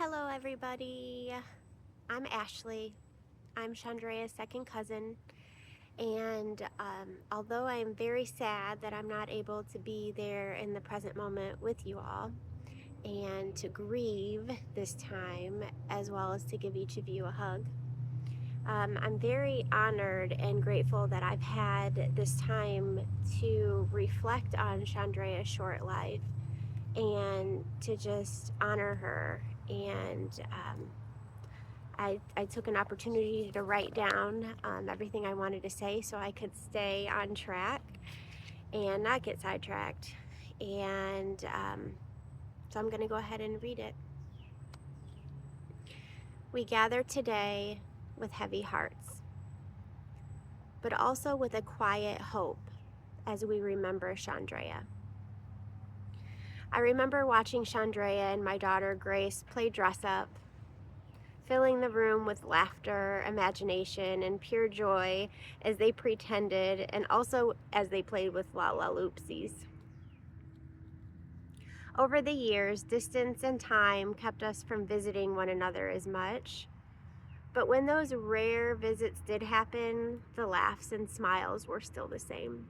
Hello, everybody. I'm Ashley. I'm Chandrea's second cousin. And although I'm very sad that I'm not able to be there in the present moment with you all and to grieve this time, as well as to give each of you a hug, I'm very honored and grateful that I've had this time to reflect on Chandrea's short life and to just honor her and I took an opportunity to write down everything I wanted to say so I could stay on track and not get sidetracked. And so I'm going to go ahead and read it. We gather today with heavy hearts, but also with a quiet hope as we remember Chandrea. I remember watching Chandrea and my daughter Grace play dress up, filling the room with laughter, imagination, and pure joy as they pretended and also as they played with La La Loopsies. Over the years, distance and time kept us from visiting one another as much, but when those rare visits did happen, the laughs and smiles were still the same.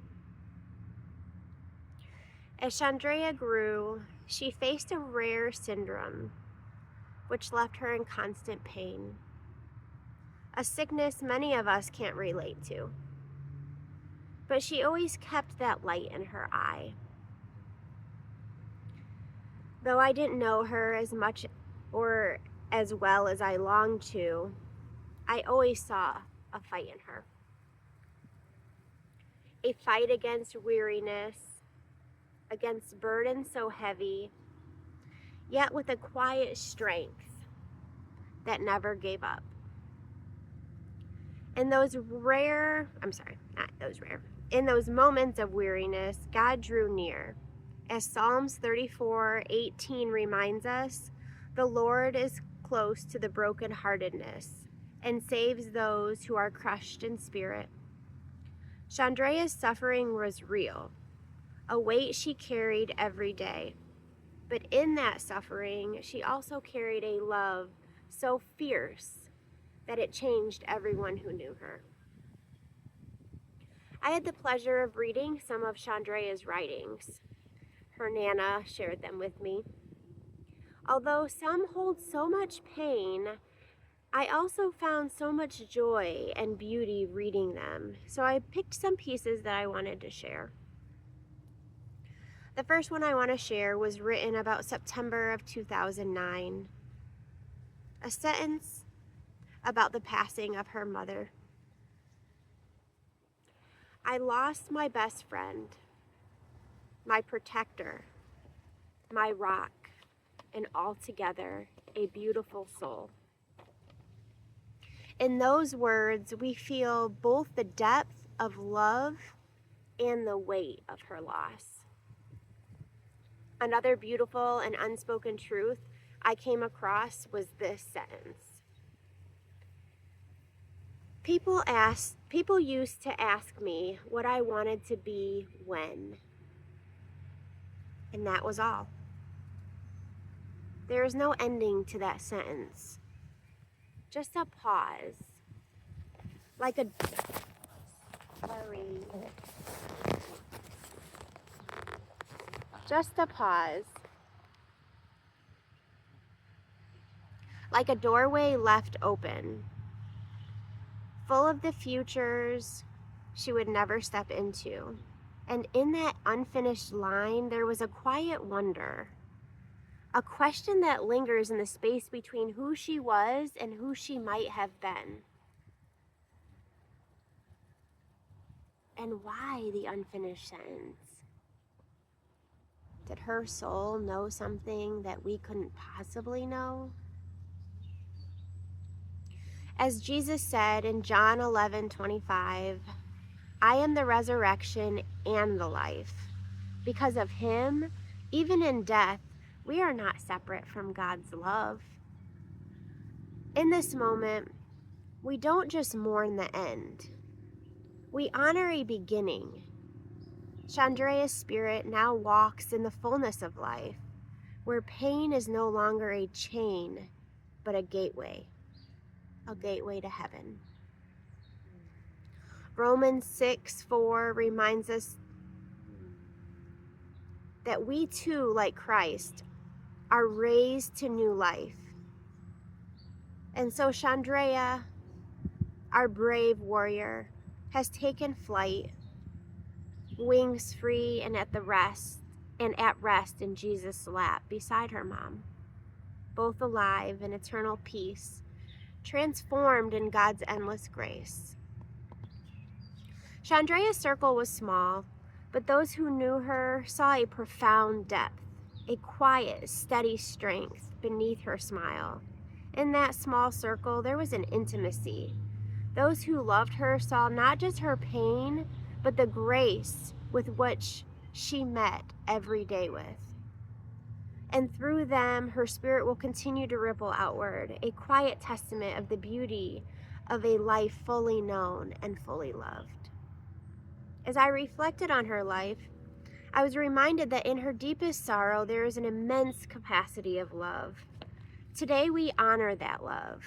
As Chandrea grew, she faced a rare syndrome, which left her in constant pain. A sickness many of us can't relate to. But she always kept that light in her eye. Though I didn't know her as much or as well as I longed to, I always saw a fight in her. A fight against weariness, against burden so heavy, yet with a quiet strength that never gave up. In those moments of weariness, God drew near. As Psalms 34:18 reminds us, the Lord is close to the brokenheartedness and saves those who are crushed in spirit. Chandrea's suffering was real, a weight she carried every day. But in that suffering, she also carried a love so fierce that it changed everyone who knew her. I had the pleasure of reading some of Chandrea's writings. Her Nana shared them with me. Although some hold so much pain, I also found so much joy and beauty reading them, so I picked some pieces that I wanted to share. The first one I want to share was written about September of 2009. A sentence about the passing of her mother. I lost my best friend, my protector, my rock, and altogether a beautiful soul. In those words, we feel both the depth of love and the weight of her loss. Another beautiful and unspoken truth I came across was this sentence. People used to ask me what I wanted to be when, and that was all. There is no ending to that sentence. Just a pause. Just a pause. Like a doorway left open, full of the futures she would never step into. And in that unfinished line, there was a quiet wonder, a question that lingers in the space between who she was and who she might have been. And why the unfinished sentence? Did her soul know something that we couldn't possibly know? As Jesus said in John 11:25, I am the resurrection and the life. Because of him, even in death, we are not separate from God's love. In this moment, we don't just mourn the end. We honor a beginning. Chandrea's spirit now walks in the fullness of life, where pain is no longer a chain, but a gateway to heaven. Romans 6:4 reminds us that we too, like Christ, are raised to new life. And so Chandrea, our brave warrior, has taken flight, wings free and at rest in Jesus' lap beside her mom, both alive in eternal peace, transformed in God's endless grace. Chandrea's circle was small, but those who knew her saw a profound depth, a quiet, steady strength beneath her smile. In that small circle, there was an intimacy. Those who loved her saw not just her pain, but the grace with which she met every day with. And through them, her spirit will continue to ripple outward, a quiet testament of the beauty of a life fully known and fully loved. As I reflected on her life, I was reminded that in her deepest sorrow, there is an immense capacity of love. Today, we honor that love.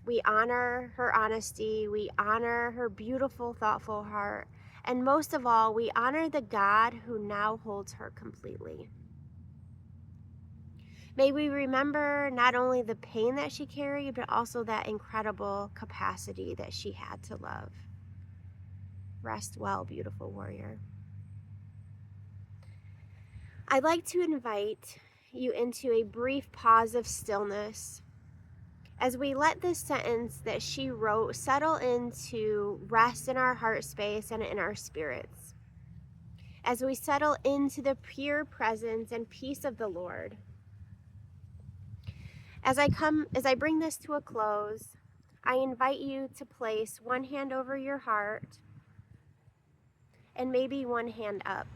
We honor her honesty. We honor her beautiful, thoughtful heart. And most of all, we honor the God who now holds her completely. May we remember not only the pain that she carried, but also that incredible capacity that she had to love. Rest well, beautiful warrior. I'd like to invite you into a brief pause of stillness as we let this sentence that she wrote settle into rest in our heart space and in our spirits. As we settle into the pure presence and peace of the Lord. As I bring this to a close, I invite you to place one hand over your heart and maybe one hand up.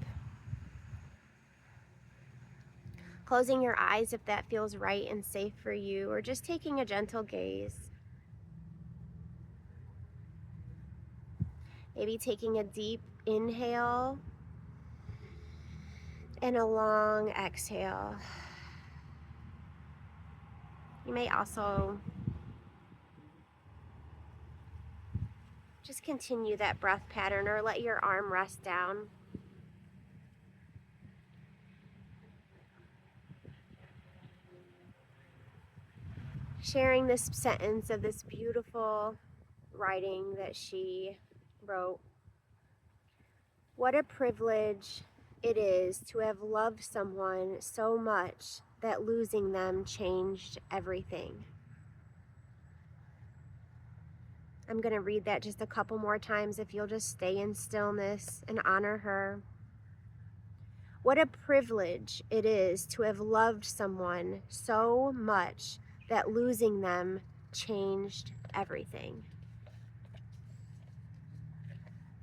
Closing your eyes if that feels right and safe for you, or just taking a gentle gaze. Maybe taking a deep inhale and a long exhale. You may also just continue that breath pattern or let your arm rest down. Sharing this sentence of this beautiful writing that she wrote. What a privilege it is to have loved someone so much that losing them changed everything. I'm going to read that just a couple more times if you'll just stay in stillness and honor her. What a privilege it is to have loved someone so much that losing them changed everything.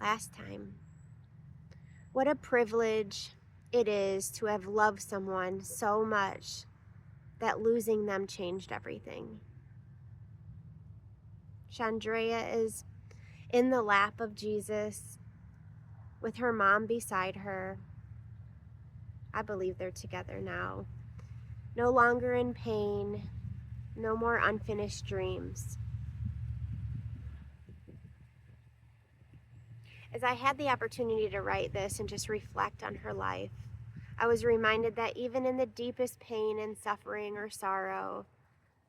Last time. What a privilege it is to have loved someone so much that losing them changed everything. Chandrea is in the lap of Jesus with her mom beside her. I believe they're together now. No longer in pain, no more unfinished dreams. As I had the opportunity to write this and just reflect on her life, I was reminded that even in the deepest pain and suffering or sorrow,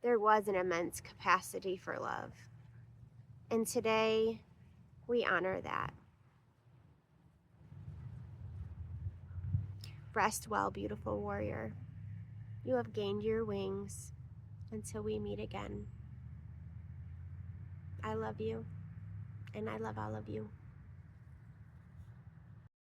there was an immense capacity for love. And today, we honor that. Rest well, beautiful warrior. You have gained your wings until we meet again. I love you, and I love all of you.